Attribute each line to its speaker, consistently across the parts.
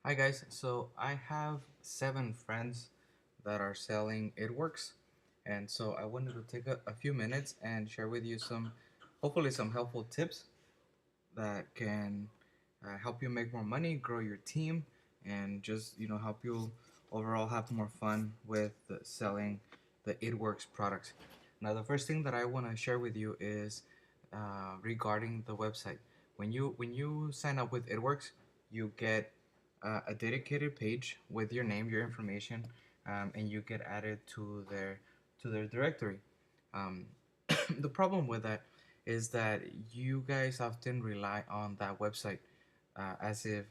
Speaker 1: Hi guys, so I have 7 friends that are selling It Works, and so I wanted to take a few minutes and share with you hopefully some helpful tips that can help you make more money, grow your team, and just help you overall have more fun with selling the It Works products. Now, the first thing that I want to share with you is regarding the website. When you sign up with It Works, you get a dedicated page with your name, your information, and you get added to their directory. Um, the problem with that is that you guys often rely on that website as if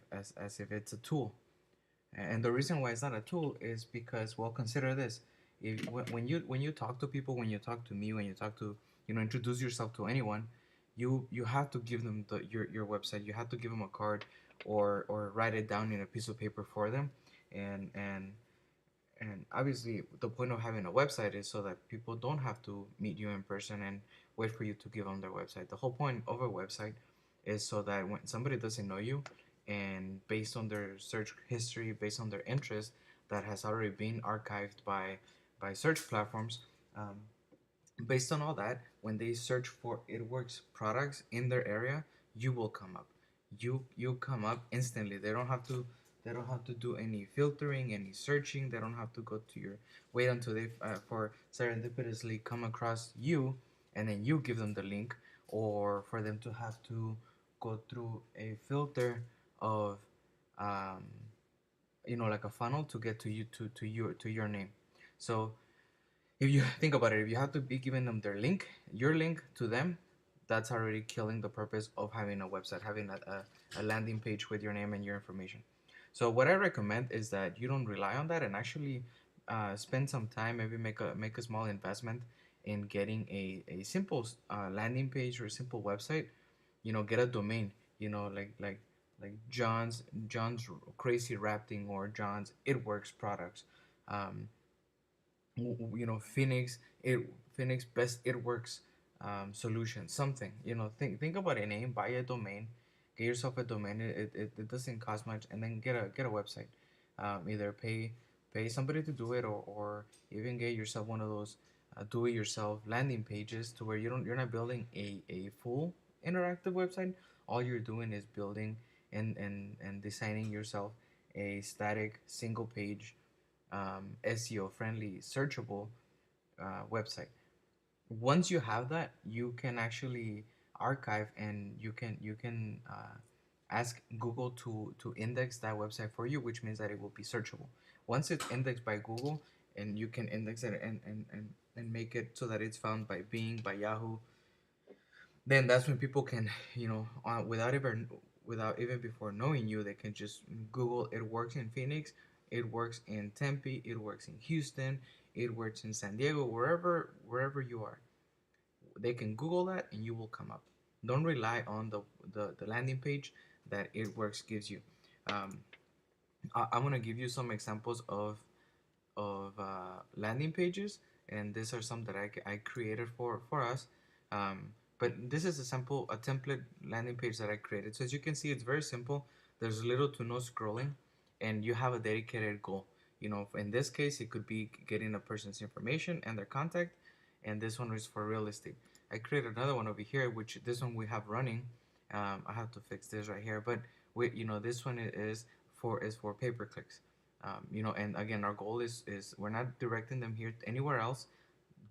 Speaker 1: it's a tool. And the reason why it's not a tool is because, well, consider this: when you talk to people, when you talk to me, when you talk to introduce yourself to anyone, you have to give them your website. You have to give them a card, or write it down in a piece of paper for them, and and and obviously, the point of having a website is so that people don't have to meet you in person and wait for you to give them their website. The whole point of a website is so that when somebody doesn't know you, and based on their search history, based on their interest that has already been archived by search platforms, um, based on all that, when they search for It Works products in their area, you will come up. You come up instantly. They don't have to do any filtering, any searching. They don't have to go to your wait until they for serendipitously come across you, and then you give them the link, or for them to have to go through a filter of um, like a funnel to get to you to your name. So if you think about it, if you have to be giving them your link to them, that's already killing the purpose of having a website, having a landing page with your name and your information. So what I recommend is that you don't rely on that, and actually spend some time, maybe make a small investment in getting a simple landing page or a simple website. Get a domain. Like John's Crazy Rafting, or John's It Works products. Um, Phoenix Best It Works solution, something. Think about a name, buy a domain, get yourself a domain. It doesn't cost much, and then get a website. Either pay somebody to do it, or even get yourself one of those do it yourself landing pages, to where you're not building a full interactive website. All you're doing is building and designing yourself a static single page, SEO friendly, searchable website. Once you have that, you can actually archive, and you can ask Google to index that website for you, which means that it will be searchable. Once it's indexed by Google, and you can index it and make it so that it's found by Bing, by Yahoo, then that's when people can, without even before knowing you, they can just Google It Works in Phoenix, It Works in Tempe, It Works in Houston, It Works in San Diego, wherever you are. They can Google that, and you will come up. Don't rely on the landing page that It Works gives you. um, I'm gonna give you some examples of landing pages, and these are some that I created for us. Um, but this is a template landing page that I created. So as you can see, it's very simple. There's little to no scrolling, and you have a dedicated goal. In this case, it could be getting a person's information and their contact, and this one is for real estate. I created another one over here, which this one we have running. I have to fix this right here, but this one is for pay per clicks. And again, our goal is we're not directing them here anywhere else.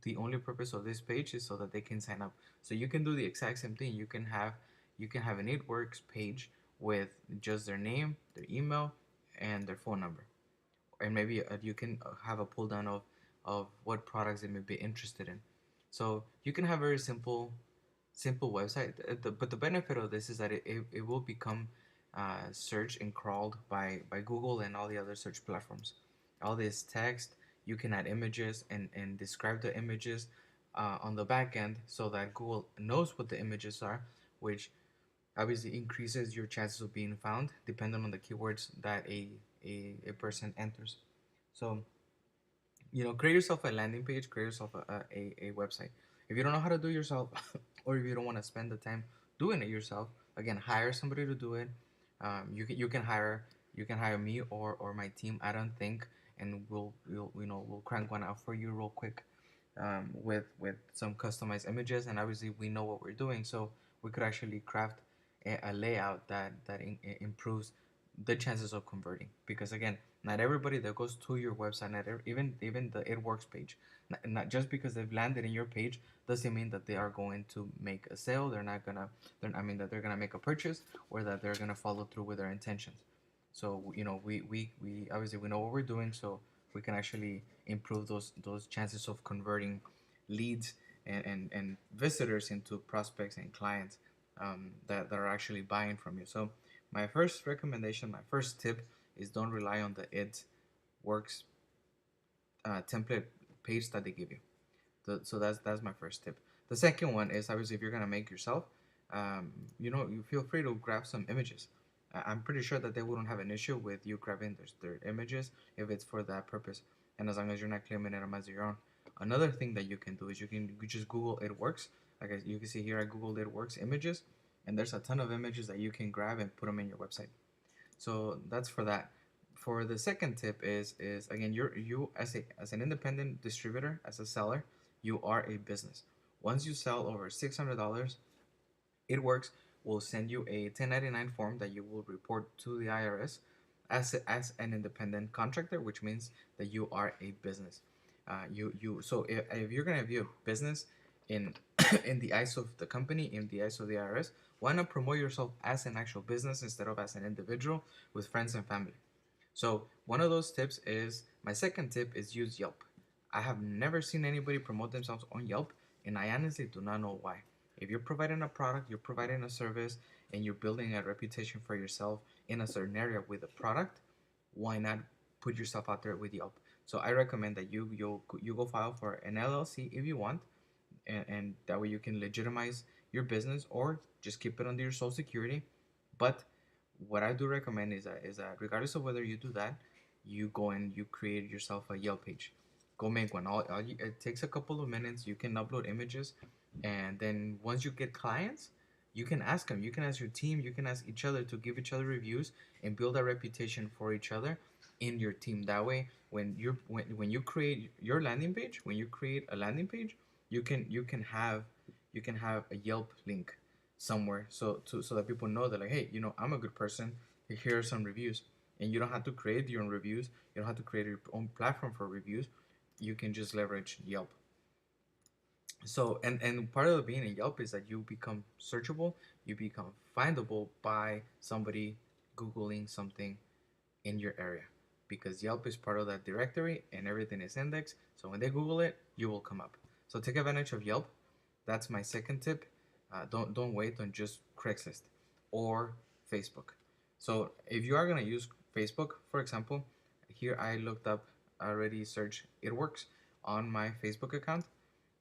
Speaker 1: The only purpose of this page is so that they can sign up. So you can do the exact same thing. You can have an It Works page with just their name, their email, and their phone number, and maybe you can have a pull down of what products they may be interested in. So you can have a very simple website. But the benefit of this is that it will become searched and crawled by Google and all the other search platforms. All this text, you can add images and describe the images on the back end, so that Google knows what the images are, which obviously increases your chances of being found depending on the keywords that a person enters. So create yourself a landing page, create yourself a website. If you don't know how to do it yourself, or if you don't want to spend the time doing it yourself, again, hire somebody to do it. You can hire You can hire me or my team. I don't think, and we'll crank one out for you real quick, with some customized images, and obviously we know what we're doing, so we could actually craft a layout that improves the chances of converting. Because again, not everybody that goes to your website, even the it works page, not just because they've landed in your page doesn't mean that they are going to make a sale. They're not gonna, I mean, that they're gonna make a purchase or that they're gonna follow through with their intentions. So we obviously we know what we're doing, so we can actually improve those chances of converting leads and visitors into prospects and clients, that are actually buying from you. So my first recommendation, my first tip is don't rely on the it works template page that they give you. So that's my first tip. The second one is obviously if you're gonna make yourself, you feel free to grab some images. I'm pretty sure that they wouldn't have an issue with you grabbing their images if it's for that purpose, and as long as you're not claiming it as your own. Another thing that you can do is you just Google it works. Like you can see here, I googled it works images, and there's a ton of images that you can grab and put them in your website. So that's for that. For the second tip is again, you as an independent distributor, as a seller, you are a business. Once you sell over $600, it works will send you a 1099 form that you will report to the IRS as an independent contractor, which means that you are a business. So if you're gonna view a business in in the eyes of the company, in the eyes of the IRS, why not promote yourself as an actual business instead of as an individual with friends and family? So one of those tips is my second tip is use Yelp. I have never seen anybody promote themselves on Yelp, and I honestly do not know why. If you're providing a product, you're providing a service, and you're building a reputation for yourself in a certain area with a product, why not put yourself out there with Yelp? So I recommend that you go file for an LLC if you want, and that way you can legitimize your business or just keep it under your social security. But what I do recommend is that regardless of whether you do that, you go and you create yourself a Yelp page. Go make one. It takes a couple of minutes. You can upload images, and then once you get clients, you can ask them. You can ask your team. You can ask each other to give each other reviews and build a reputation for each other in your team. That way, when you create your landing page, when you create a landing page, you can have a Yelp link somewhere, so that people know that, like, hey, I'm a good person. Here are some reviews, and you don't have to create your own reviews. You don't have to create your own platform for reviews. You can just leverage Yelp. So and part of being a Yelp is that you become searchable. You become findable by somebody googling something in your area, because Yelp is part of that directory and everything is indexed. So when they Google it, you will come up. So take advantage of Yelp. That's my second tip. Don't wait on just Craigslist or Facebook. So if you are gonna use Facebook, for example, here I looked up, already searched it works on my Facebook account,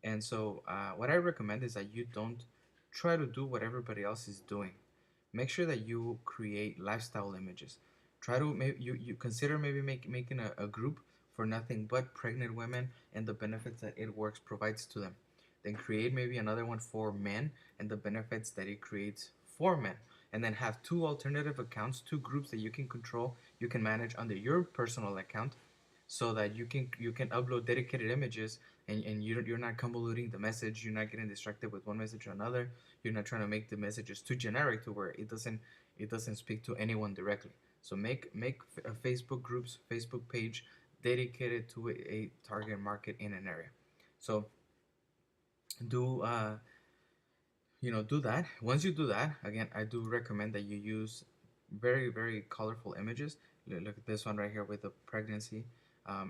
Speaker 1: and so what I recommend is that you don't try to do what everybody else is doing. Make sure that you create lifestyle images. Try to maybe you consider maybe making a group for nothing but pregnant women and the benefits that it works provides to them. Then create maybe another one for men and the benefits that it creates for men. And then have two alternative accounts, two groups that you can control, you can manage under your personal account, so that you can upload dedicated images, and you're not convoluting the message. You're not getting distracted with one message or another. You're not trying to make the messages too generic to where it doesn't speak to anyone directly. So make a Facebook groups, Facebook page dedicated to a target market in an area. So do do that. Once you do that, again, I do recommend that you use very, very colorful images. Look at this one right here with the pregnancy,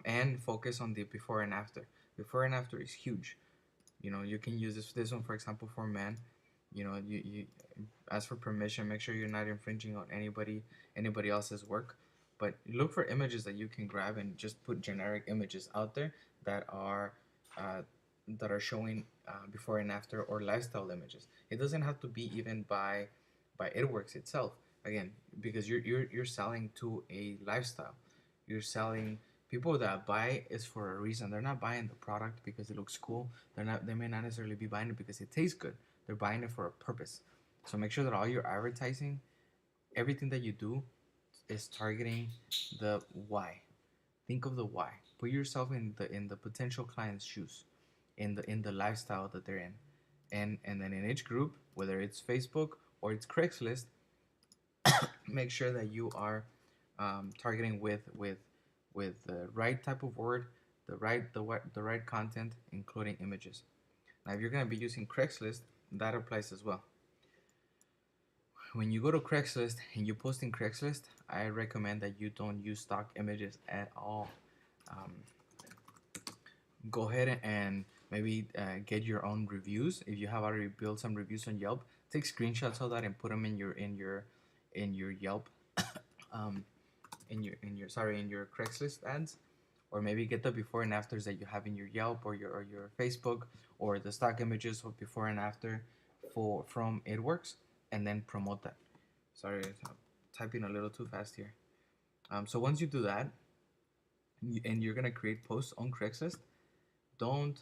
Speaker 1: and focus on the before and after. Before and after is huge. You can use this one, for example, for men. You ask for permission. Make sure you're not infringing on anybody else's work. But look for images that you can grab and just put generic images out there that are uh, that are showing before and after, or lifestyle images. It doesn't have to be even by ItWorks itself. Again, because you're selling to a lifestyle. You're selling. People that buy is for a reason. They're not buying the product because it looks cool. They may not necessarily be buying it because it tastes good. They're buying it for a purpose. So make sure that all your advertising, everything that you do, is targeting the why. Think of the why. Put yourself in the potential client's shoes, in the lifestyle that they're in, and then in each group, whether it's Facebook or it's Craigslist, make sure that you are targeting with the right type of word, the right content, including images. Now, if you're gonna be using Craigslist, that applies as well. When you go to Craigslist and you post in Craigslist, I recommend that you don't use stock images at all. Um, Go ahead and maybe get your own reviews. If you have already built some reviews on Yelp, take screenshots of that and put them in your Yelp, um, in your Craigslist ads, or maybe get the before and afters that you have in your Yelp or your Facebook, or the stock images of before and after for from ItWorks, and then promote that. Sorry, I'm typing a little too fast here. So once you do that, and you're gonna create posts on Craigslist, don't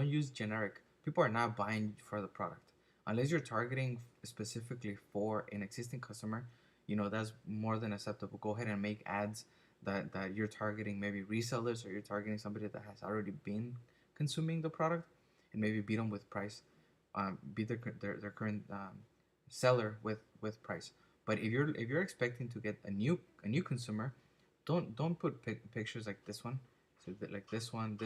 Speaker 1: use generic. People are not buying for the product unless you're targeting specifically for an existing customer. That's more than acceptable. Go ahead and make ads that you're targeting maybe resellers, or you're targeting somebody that has already been consuming the product, and maybe beat them with price. Beat their current seller with price. But if you're expecting to get a new consumer, don't put pictures like this one. So like this one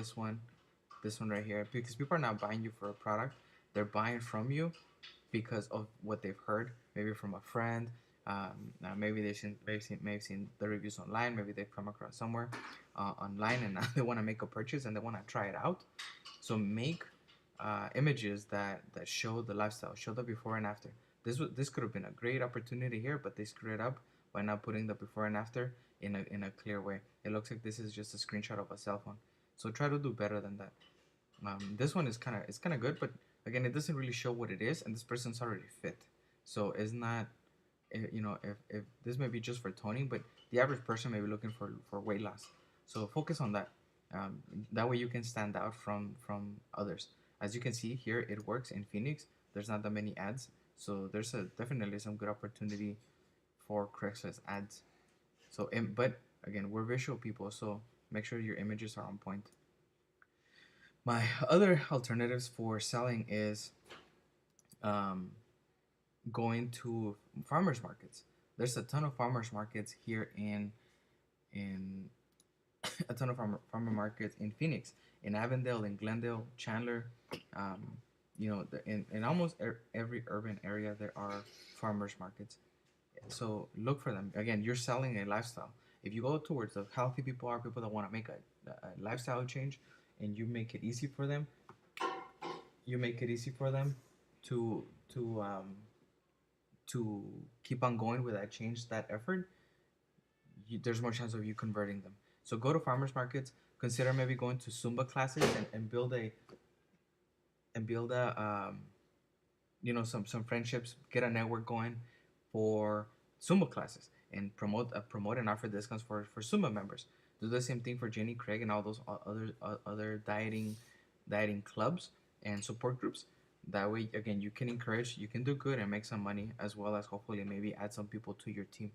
Speaker 1: right here, because people are not buying you for a product. They're buying from you because of what they've heard, maybe from a friend. Maybe they've seen the reviews online. Maybe they've come across somewhere online, and now they want to make a purchase and they want to try it out. So make images that show the lifestyle, show the before and after. This could have been a great opportunity here, but they screwed it up by not putting the before and after in a clear way. It looks like this is just a screenshot of a cell phone. So try to do better than that. This one is kind of good, but again, it doesn't really show what it is, and this person's already fit. So it's not, if this may be just for toning, but the average person may be looking for weight loss. So focus on that. That way you can stand out from others. As you can see here, it works in Phoenix. There's not that many ads, so there's definitely some good opportunity for Craigslist ads. So, but again, we're visual people, so make sure your images are on point. My other alternatives for selling is um, going to farmers markets. There's a ton of farmers markets here in a ton of farmer markets in Phoenix, in Avondale, in Glendale, Chandler. Um, in almost every urban area there are farmers markets. So look for them. Again, you're selling a lifestyle. If you go towards the healthy people, are people that want to make a lifestyle change, and you make it easy for them. You make it easy for them to to um, to keep on going with that change, that effort. There's more chance of you converting them. So go to farmers markets. Consider maybe going to Zumba classes, and build a some friendships. Get a network going for Zumba classes, and promote and offer discounts for Zumba members. Do the same thing for Jenny Craig and all those other dieting clubs and support groups. That way, again, you can encourage, you can do good and make some money, as well as hopefully maybe add some people to your team.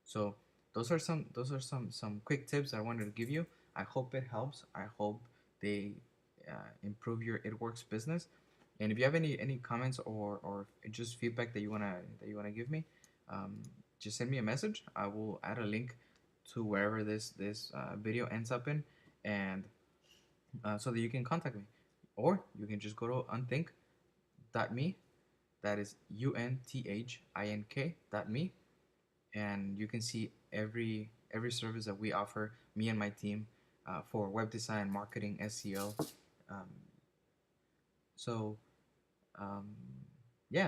Speaker 1: So those are some quick tips I wanted to give you. I hope it helps. I hope they improve your It Works business. And if you have any comments, or just feedback that you wanna give me, um, just send me a message. I will add a link to wherever this video ends up in, and so that you can contact me, or you can just go to unthink.me. That is UNTHINK.me, and you can see every service that we offer, me and my team, for web design, marketing, SEO. Um, so um,